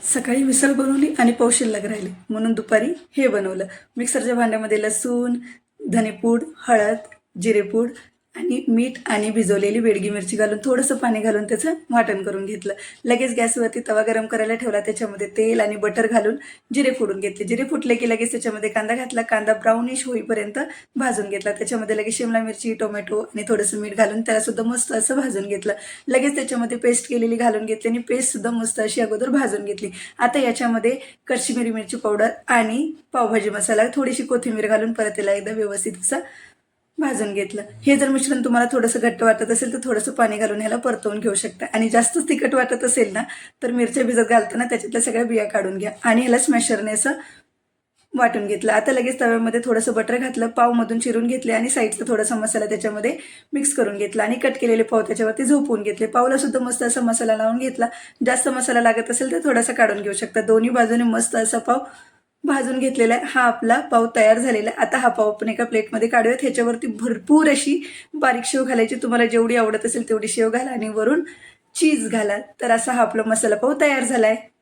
सकाळी मिसळ बनवली आणि पाव शिल्लक राहिले म्हणून दुपारी हे बनवलं. मिक्सरच्या भांड्यामध्ये लसूण, धनेपूड, हळद, जिरेपूड आणि मीठ आणि भिजवलेली बेडगी मिरची घालून थोडंसं पाणी घालून त्याचं वाटण करून घेतलं. लगेच गॅसवरती तवा गरम करायला ठेवला. त्याच्यामध्ये तेल आणि बटर घालून जिरे फोडून घेतले. जिरे फुटले की लगेच त्याच्यामध्ये कांदा घातला. कांदा ब्राउनिश होईपर्यंत भाजून घेतला. त्याच्यामध्ये लगेच शिमला मिरची, टोमॅटो आणि थोडंसं मीठ घालून त्यालासुद्धा मस्त असं भाजून घेतलं. लगेच त्याच्यामध्ये पेस्ट केलेली घालून घेतली आणि पेस्टसुद्धा मस्त अशी अगोदर भाजून घेतली. आता याच्यामध्ये कश्मीरी मिरची पावडर आणि पावभाजी मसाला, थोडीशी कोथिंबीर घालून परत त्याला एकदा व्यवस्थित असं भाजून घेतलं. हे जर मिश्रण तुम्हाला थोडंसं घट्ट वाटत असेल तर थोडंसं पाणी घालून ह्याला परतवून घेऊ शकता. आणि जास्तच तिखट वाटत असेल ना तर मिरच्या भिजत घालताना त्याच्यातल्या सगळ्या बिया काढून घ्या आणि ह्याला स्मॅशरने असं वाटून घेतलं. आता लगेच तव्यामध्ये थोडंसं बटर घातलं, पावमधून चिरून घेतले आणि साईडचा थोडासा मसाला त्याच्यामध्ये मिक्स करून घेतला आणि कट केलेले पाव त्याच्यावरती झोपवून घेतले. पावला सुद्धा मस्त असा मसाला लावून घेतला. जास्त मसाला लागत असेल तर थोडासा काढून घेऊ शकता. दोन्ही बाजूने मस्त असा पाव भाजून घेतलेला आहे. हा आपला पाव तयार झालेला आहे. आता हा पाव आपण एका प्लेटमध्ये काढूयात. ह्याच्यावरती भरपूर अशी बारीक शेव घालायची. तुम्हाला जेवढी आवडत असेल तेवढी शेव घाला आणि वरून चीज घाला. तर असा हा आपला मसाला पाव तयार झाला आहे.